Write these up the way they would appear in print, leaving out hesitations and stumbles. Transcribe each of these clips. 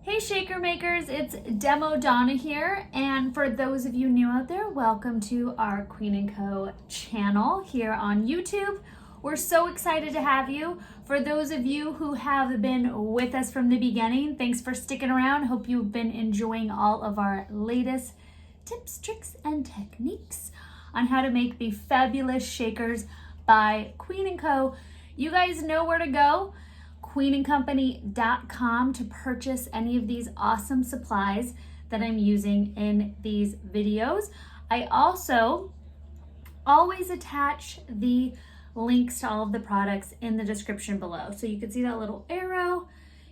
Hey shaker makers, it's Demo Donna here, and for those of you new out there, welcome to our Queen & Co channel here on YouTube. We're so excited to have you. For those of you who have been with us from the beginning, thanks for sticking around. Hope you've been enjoying all of our latest tips, tricks, and techniques on how to make the fabulous shakers by Queen & Co. You guys know where to go. queenandcompany.com to purchase any of these awesome supplies that I'm using in these videos. I also always attach the links to all of the products in the description below. So you can see that little arrow,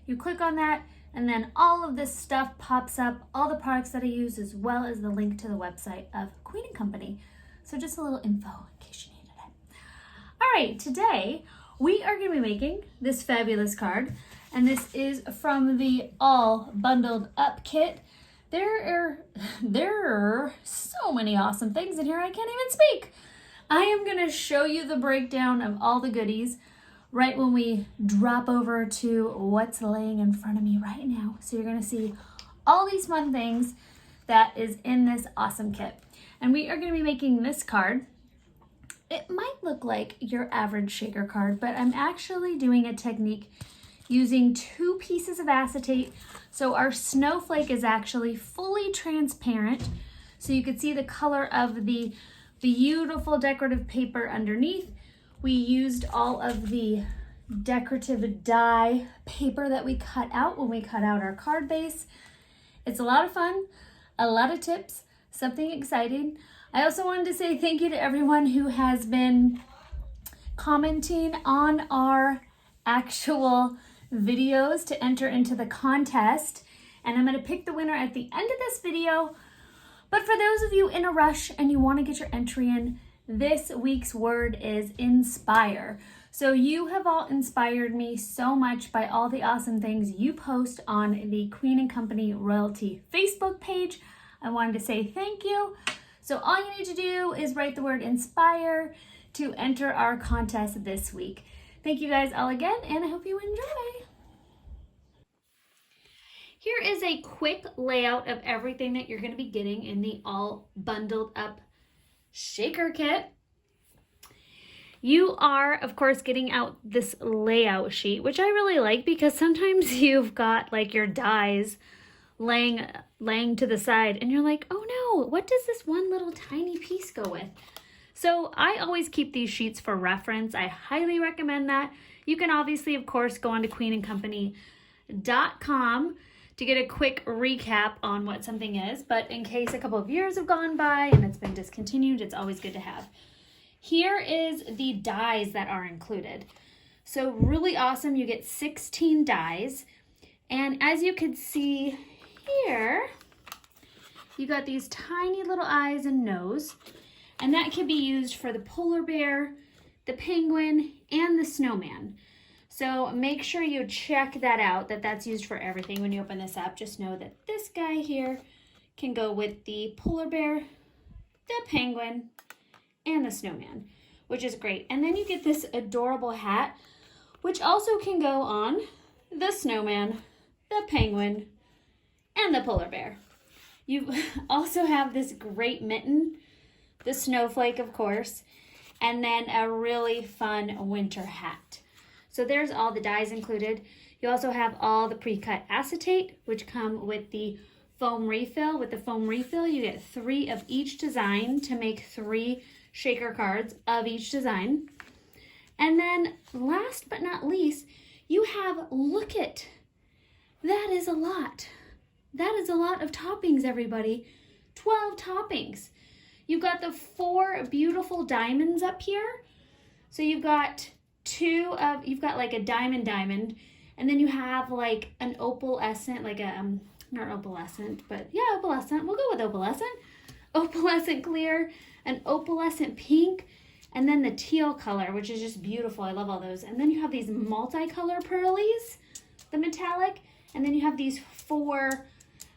you click on that, and then all of this stuff pops up, all the products that I use, as well as the link to the website of Queen & Company. So just a little info in case you needed it. All right, today, we are going to be making this fabulous card, and this is from the All Bundled Up kit. There are so many awesome things in here, I can't even speak. I am going to show you the breakdown of all the goodies right when we drop over to what's laying in front of me right now. So you're going to see all these fun things that is in this awesome kit. And we are going to be making this card. It might look like your average shaker card, but I'm actually doing a technique using 2 pieces of acetate. So our snowflake is actually fully transparent. So you can see the color of the beautiful decorative paper underneath. We used all of the decorative die paper that we cut out when we cut out our card base. It's a lot of fun, a lot of tips, something exciting. I also wanted to say thank you to everyone who has been commenting on our actual videos to enter into the contest. And I'm going to pick the winner at the end of this video. But for those of you in a rush and you want to get your entry in, this week's word is inspire. So you have all inspired me so much by all the awesome things you post on the Queen & Company Royalty Facebook page. I wanted to say thank you. So all you need to do is write the word inspire to enter our contest this week. Thank you guys all again, and I hope you enjoy. Here is a quick layout of everything that you're going to be getting in the All Bundled Up Shaker Kit. You are, of course, getting out this layout sheet, which I really like because sometimes you've got like your dies laying to the side and you're like, oh no, what does this one little tiny piece go with? So I always keep these sheets for reference. I highly recommend that. You can obviously, of course, go on to queenandcompany.com to get a quick recap on what something is, but in case a couple of years have gone by and it's been discontinued, it's always good to have. Here is the dies that are included. So really awesome. You get 16 dies, and as you can see here, you got these tiny little eyes and nose, and that can be used for the polar bear, the penguin, and the snowman. So make sure you check that out, that's used for everything. When you open this up, just know that this guy here can go with the polar bear, the penguin, and the snowman, which is great. And then you get this adorable hat, which also can go on the snowman, the penguin, and the polar bear. You also have this great mitten, the snowflake, of course, and then a really fun winter hat. So there's all the dies included. You also have all the pre-cut acetate, which come with the foam refill. With the foam refill, you get 3 of each design to make 3 shaker cards of each design. And then last but not least, you have, look it, that is a lot. That is a lot of toppings, everybody. 12 toppings. You've got the 4 beautiful diamonds up here. So you've got you've got like a diamond, and then you have like an opalescent, like a, not opalescent, but yeah, opalescent. We'll go with opalescent. Opalescent clear, an opalescent pink, and then the teal color, which is just beautiful. I love all those. And then you have these multicolor pearlies, the metallic, and then you have these 4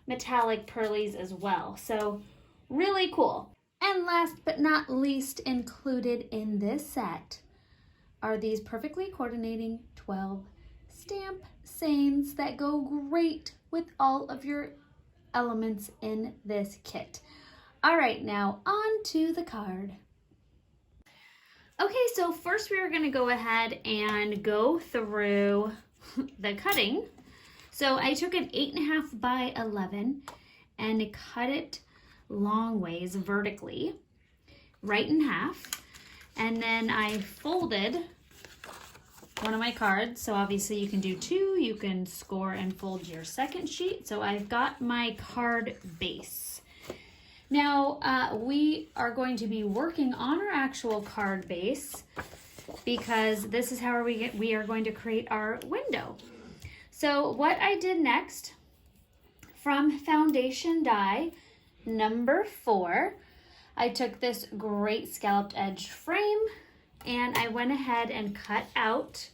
metallic pearlies as well. So really cool. And last but not least included in this set are these perfectly coordinating 12 stamp sayings that go great with all of your elements in this kit. All right, now on to the card. Okay, so first we are going to go ahead and go through the cutting. So I took an 8.5 by 11 and cut it long ways vertically, right in half. And then I folded one of my cards. So obviously you can do two, you can score and fold your second sheet. So I've got my card base. Now we are going to be working on our actual card base because this is how we are going to create our window. So what I did next, from foundation die number 4, I took this great scalloped edge frame and I went ahead and cut out.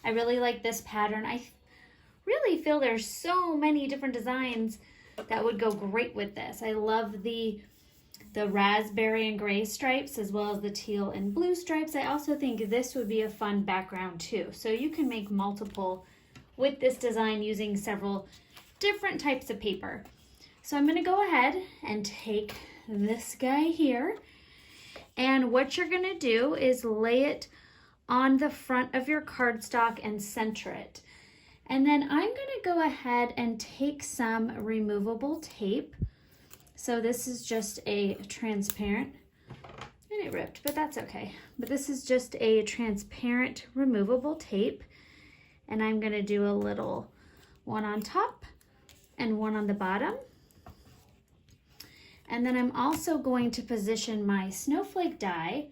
I really like this pattern. I really feel there's so many different designs that would go great with this. I love the raspberry and gray stripes as well as the teal and blue stripes. I also think this would be a fun background too. So you can make multiple with this design using several different types of paper. So I'm going to go ahead and take this guy here, and what you're going to do is lay it on the front of your cardstock and center it. And then I'm going to go ahead and take some removable tape. So this is just a transparent, and it ripped, but that's okay. But this is just a transparent removable tape. And I'm going to do a little one on top and one on the bottom. And then I'm also going to position my snowflake die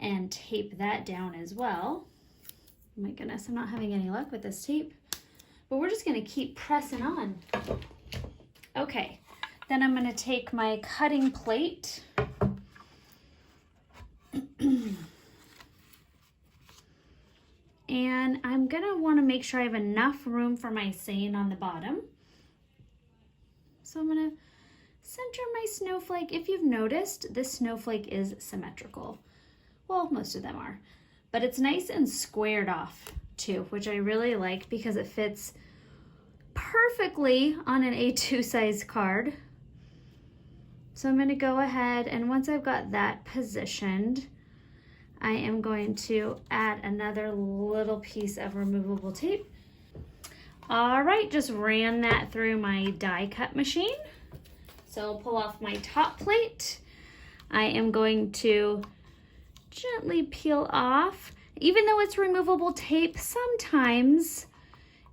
and tape that down as well. Oh my goodness, I'm not having any luck with this tape, but we're just going to keep pressing on. Okay, then I'm going to take my cutting plate and I'm going to want to make sure I have enough room for my seine on the bottom. So I'm going to center my snowflake. If you've noticed, this snowflake is symmetrical. Well, most of them are, but it's nice and squared off too, which I really like because it fits perfectly on an A2 size card. So I'm going to go ahead, and once I've got that positioned, I am going to add another little piece of removable tape. All right, just ran that through my die cut machine. So I'll pull off my top plate. I am going to gently peel off. Even though it's removable tape, sometimes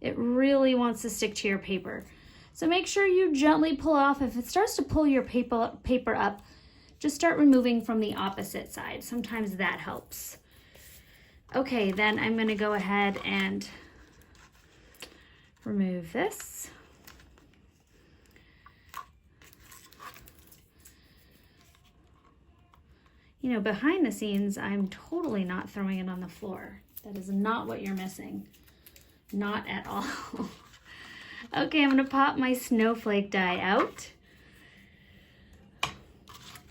it really wants to stick to your paper. So make sure you gently pull off. If it starts to pull your paper up, just start removing from the opposite side. Sometimes that helps. Okay, then I'm going to go ahead and remove this. You know, behind the scenes, I'm totally not throwing it on the floor. That is not what you're missing. Not at all. Okay, I'm going to pop my snowflake die out.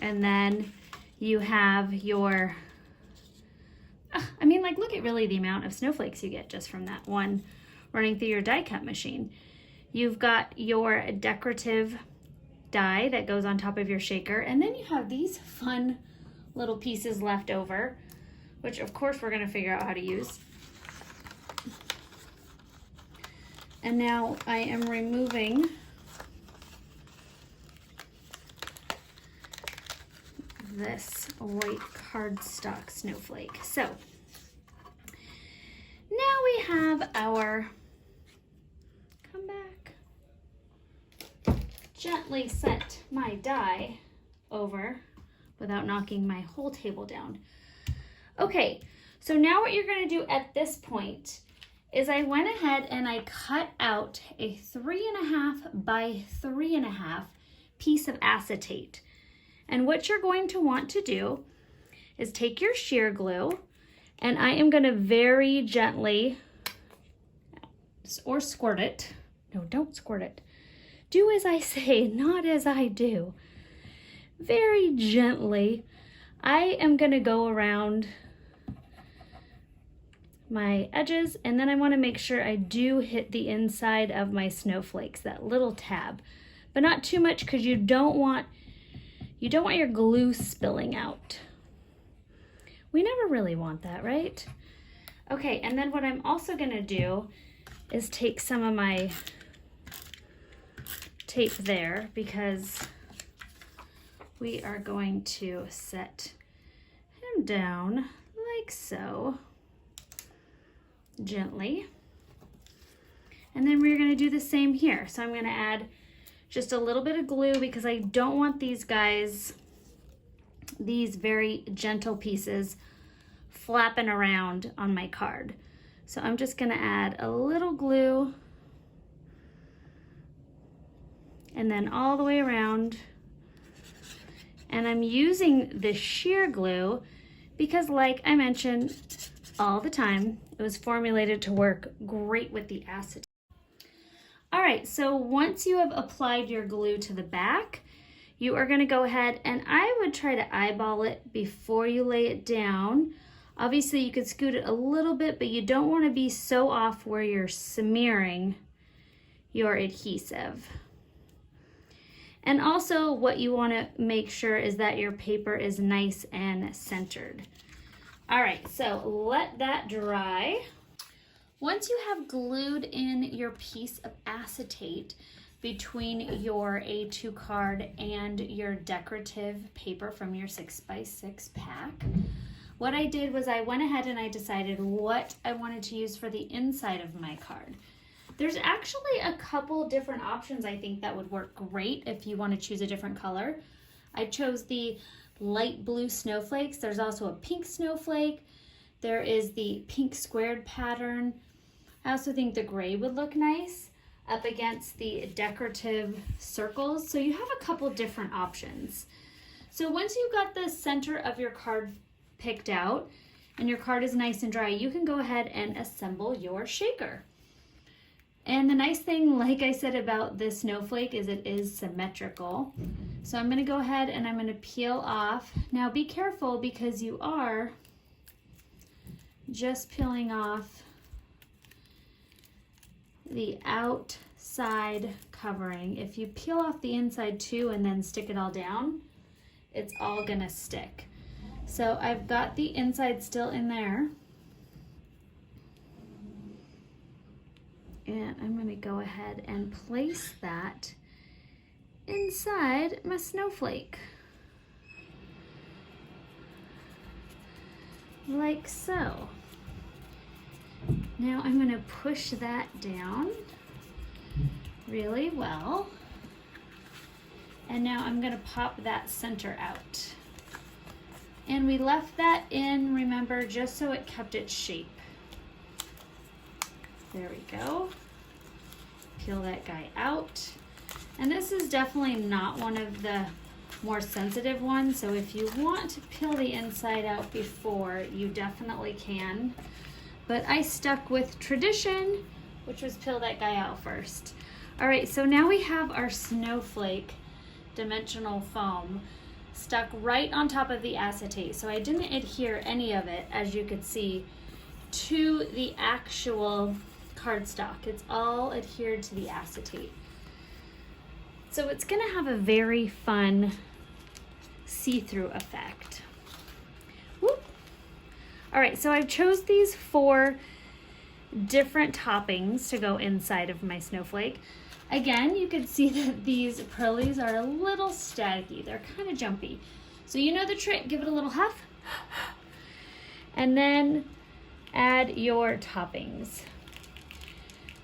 And then you have your, I mean, like, look at really the amount of snowflakes you get just from that one running through your die cut machine. You've got your decorative die that goes on top of your shaker, and then you have these fun little pieces left over, which of course we're going to figure out how to use. And now I am removing this white cardstock snowflake. So now we have our, come back, gently set my die over without knocking my whole table down. Okay, so now what you're going to do at this point is I went ahead and I cut out a 3.5 by 3.5 piece of acetate. And what you're going to want to do is take your shear glue, and I am going to very gently, or squirt it. No, don't squirt it. Do as I say, not as I do. Very gently, I am going to go around my edges, and then I want to make sure I do hit the inside of my snowflakes, that little tab, but not too much because you don't want your glue spilling out. We never really want that, right? Okay, and then what I'm also going to do is take some of my tape there, because we are going to set him down like so, gently. And then we're going to do the same here. So I'm going to add just a little bit of glue because I don't want these guys, these very gentle pieces, flapping around on my card. So I'm just going to add a little glue and then all the way around. And I'm using the sheer glue because, like I mentioned all the time, it was formulated to work great with the acetate. All right, so once you have applied your glue to the back, you are going to go ahead, and I would try to eyeball it before you lay it down. Obviously, you could scoot it a little bit, but you don't want to be so off where you're smearing your adhesive. And also what you want to make sure is that your paper is nice and centered. All right, so let that dry. Once you have glued in your piece of acetate between your A2 card and your decorative paper from your 6x6 pack, what I did was I went ahead and I decided what I wanted to use for the inside of my card. There's actually a couple different options I think that would work great if you want to choose a different color. I chose the light blue snowflakes. There's also a pink snowflake. There is the pink squared pattern. I also think the gray would look nice up against the decorative circles. So you have a couple different options. So once you've got the center of your card picked out and your card is nice and dry, you can go ahead and assemble your shaker. And the nice thing, like I said about this snowflake, is it is symmetrical. So I'm going to go ahead and I'm going to peel off. Now be careful because you are just peeling off the outside covering. If you peel off the inside too and then stick it all down, it's all going to stick. So I've got the inside still in there. And I'm going to go ahead and place that inside my snowflake. Like so. Now I'm going to push that down really well. And now I'm going to pop that center out. And we left that in, remember, just so it kept its shape. There we go. Peel that guy out. And this is definitely not one of the more sensitive ones, so if you want to peel the inside out before, you definitely can. But I stuck with tradition, which was peel that guy out first. All right, so now we have our snowflake dimensional foam stuck right on top of the acetate. So I didn't adhere any of it, as you could see, to the actual cardstock. It's all adhered to the acetate. So it's gonna have a very fun see-through effect. Whoop. All right, so I've chose these 4 different toppings to go inside of my snowflake. Again, you can see that these pearlies are a little staticky. They're kind of jumpy. So you know the trick, give it a little huff, and then add your toppings.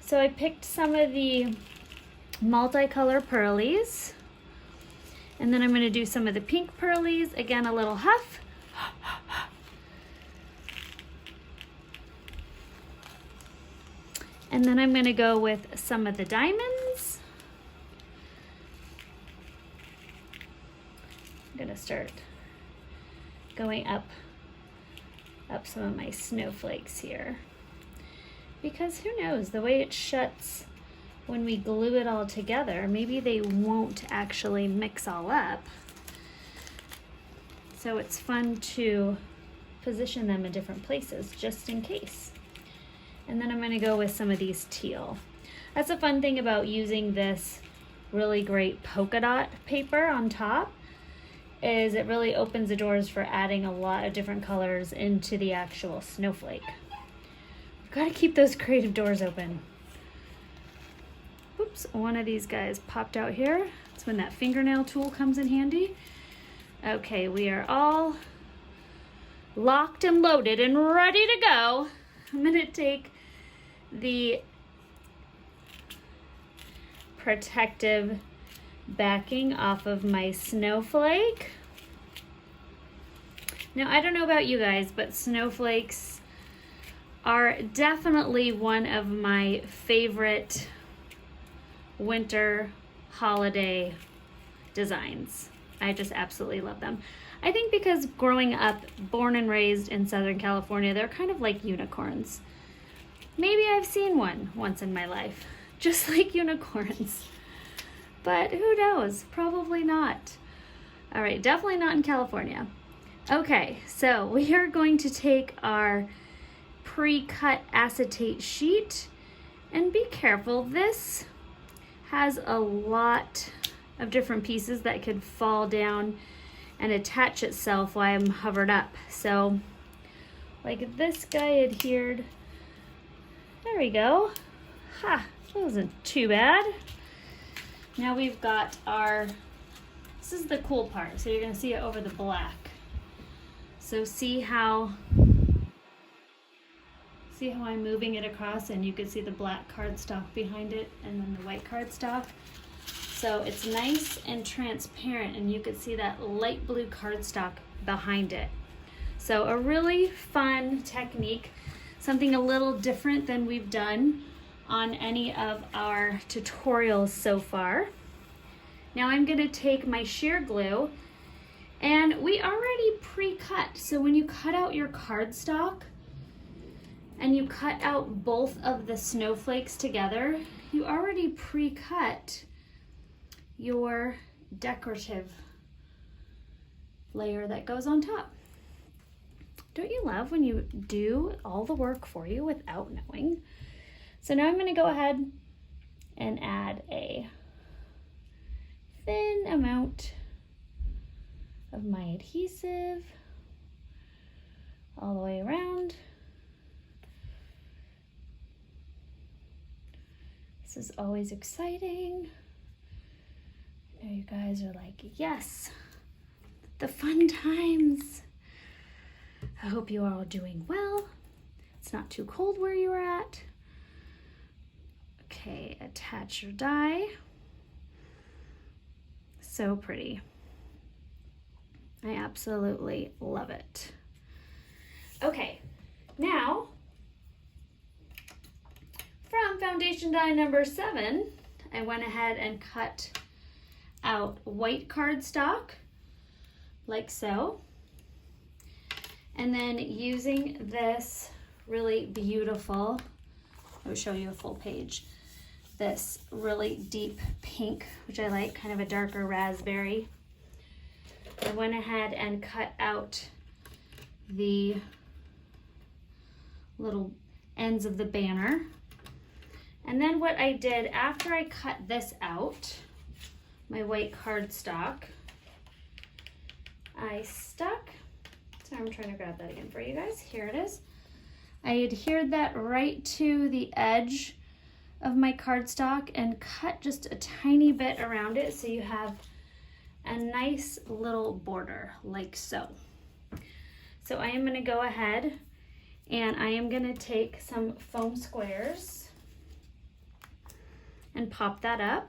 So I picked some of the multicolor pearlies, and then I'm going to do some of the pink pearlies. Again, a little huff. And then I'm going to go with some of the diamonds. I'm going to start going up some of my snowflakes here. Because who knows, the way it shuts when we glue it all together, maybe they won't actually mix all up. So it's fun to position them in different places just in case. And then I'm gonna go with some of these teal. That's a fun thing about using this really great polka dot paper on top, is it really opens the doors for adding a lot of different colors into the actual snowflake. We've got to keep those creative doors open. Oops, one of these guys popped out here. That's when that fingernail tool comes in handy. Okay, we are all locked and loaded and ready to go. I'm gonna take the protective backing off of my snowflake. Now, I don't know about you guys, but snowflakes are definitely one of my favorite winter holiday designs. I just absolutely love them. I think because growing up, born and raised in Southern California, they're kind of like unicorns. Maybe I've seen one once in my life, just like unicorns. But who knows? Probably not. All right, definitely not in California. Okay, so we are going to take our pre-cut acetate sheet, and be careful, this has a lot of different pieces that could fall down and attach itself while I'm hovered up. So like this guy adhered. There we go. Ha, that wasn't too bad. Now we've got our, this is the cool part, so you're gonna see it over the black. So see how I'm moving it across, and you can see the black cardstock behind it and then the white cardstock. So it's nice and transparent, and you can see that light blue cardstock behind it. So a really fun technique, something a little different than we've done on any of our tutorials so far. Now I'm gonna take my sheer glue, and we already pre-cut. So when you cut out your cardstock and you cut out both of the snowflakes together, you already pre-cut your decorative layer that goes on top. Don't you love when you do all the work for you without knowing? So now I'm going to go ahead and add a thin amount of my adhesive all the way around. This is always exciting. I know you guys are like, yes, the fun times. I hope you are all doing well. It's not too cold where you are at. Okay, attach your die. So pretty. I absolutely love it. Okay, now from foundation die number 7, I went ahead and cut out white cardstock like so. And then using this really beautiful, I'll show you a full page, this really deep pink, which I like, kind of a darker raspberry. I went ahead and cut out the little ends of the banner. And then what I did after I cut this out, my white cardstock, I stuck, sorry, I'm trying to grab that again for you guys. Here it is. I adhered that right to the edge of my cardstock and cut just a tiny bit around it so you have a nice little border like so. So I am going to go ahead and I am going to take some foam squares and pop that up.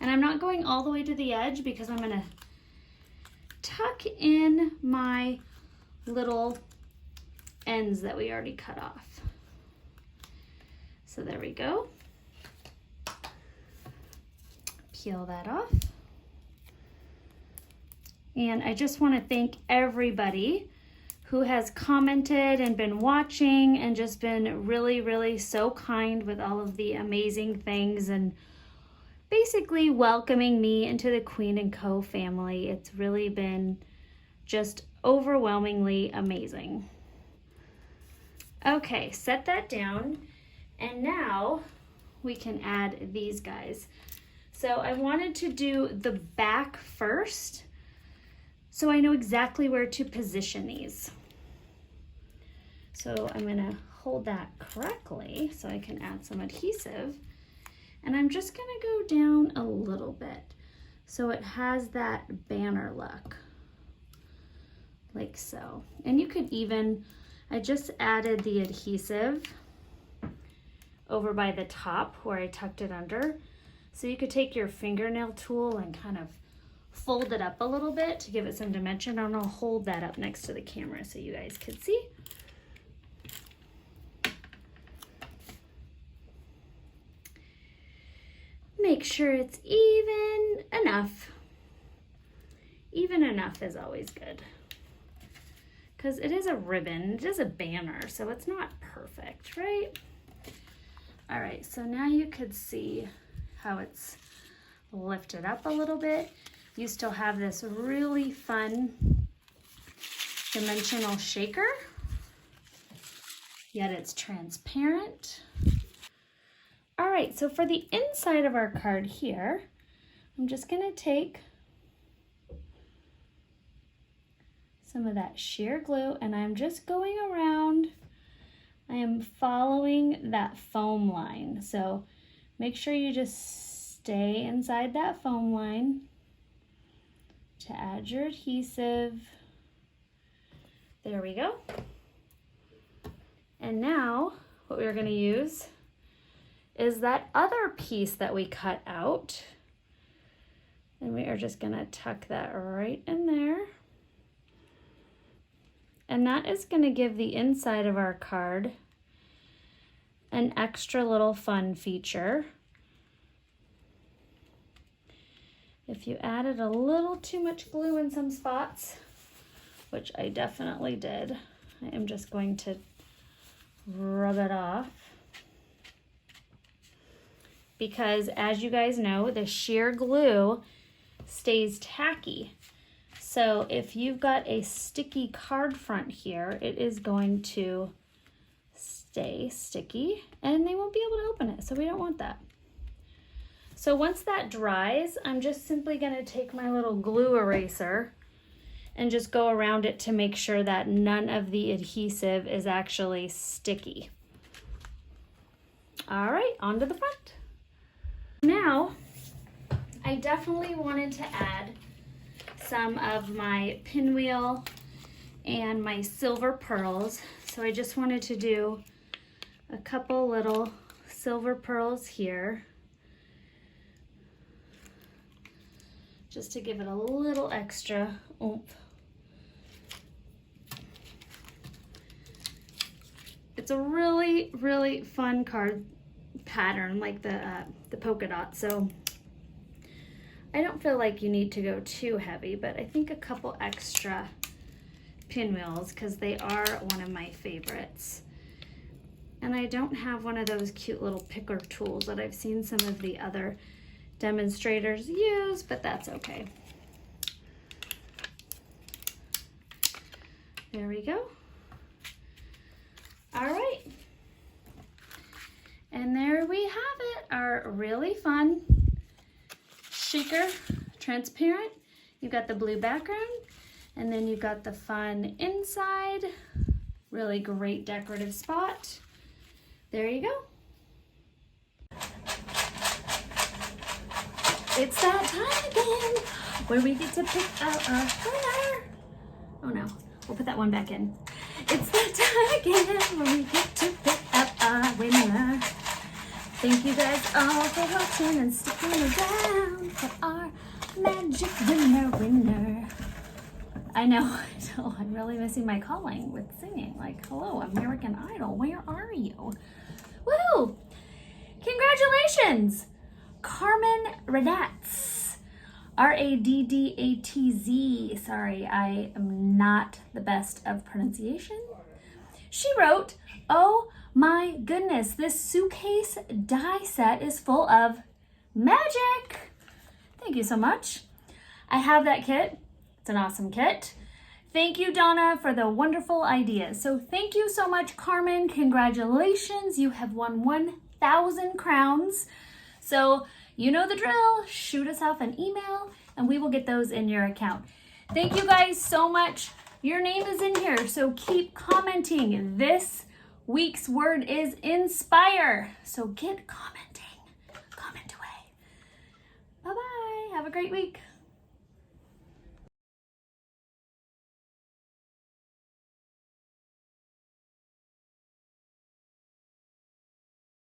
And I'm not going all the way to the edge because I'm going to tuck in my little ends that we already cut off. So there we go. Peel that off. And I just want to thank everybody who has commented and been watching and just been really, really so kind with all of the amazing things and basically welcoming me into the Queen & Co. family. It's really been just overwhelmingly amazing. Okay, set that down. And now we can add these guys. So I wanted to do the back first, so I know exactly where to position these. So I'm gonna hold that correctly so I can add some adhesive. And I'm just gonna go down a little bit so it has that banner look, like so. And you could even, I just added the adhesive over by the top where I tucked it under. So you could take your fingernail tool and kind of fold it up a little bit to give it some dimension. And I'll hold that up next to the camera so you guys can see. Make sure it's even enough. Even enough is always good, because it is a ribbon, it is a banner, so it's not perfect, right? All right, so now you could see how it's lifted up a little bit. You still have this really fun dimensional shaker, yet it's transparent. All right, so for the inside of our card here, I'm just gonna take some of that sheer glue and I'm just going around. I am following that foam line. So make sure you just stay inside that foam line to add your adhesive. There we go. And now what we're gonna use is that other piece that we cut out. And we are just gonna tuck that right in there. And that is gonna give the inside of our card an extra little fun feature. If you added a little too much glue in some spots, which I definitely did, I am just going to rub it off. Because as you guys know, the sheer glue stays tacky. So if you've got a sticky card front here, it is going to stay sticky and they won't be able to open it. So we don't want that. So once that dries, I'm just simply going to take my little glue eraser and just go around it to make sure that none of the adhesive is actually sticky. All right, on to the front. Now, I definitely wanted to add some of my pinwheel and my silver pearls. So I just wanted to do a couple little silver pearls here, just to give it a little extra oomph. It's a really, really fun card pattern, like the polka dot. So I don't feel like you need to go too heavy, but I think a couple extra pinwheels, because they are one of my favorites. And I don't have one of those cute little picker tools that I've seen some of the other demonstrators use, but that's okay. There we go. All right. And there we have it, our really fun shaker, transparent. You've got the blue background, and then you've got the fun inside. Really great decorative spot. There you go. It's that time again where we get to pick out our winner. Oh no, we'll put that one back in. It's that time again where we get to pick out our winner. Thank you guys all for watching and sticking around for our magic winner. I know, I'm really missing my calling with singing. Like, hello, American Idol, where are you? Woo! Congratulations! Carmen Radatz. R-A-D-D-A-T-Z. Sorry, I am not the best of pronunciation. She wrote, "Oh my goodness, this suitcase die set is full of magic." Thank you so much. I have that kit. It's an awesome kit. Thank you, Donna, for the wonderful ideas. So thank you so much, Carmen. Congratulations. You have won 1,000 crowns. So you know the drill. Shoot us off an email and we will get those in your account. Thank you guys so much. Your name is in here, so keep commenting. This week's word is inspire. So get commenting. Comment away. Bye-bye. Have a great week.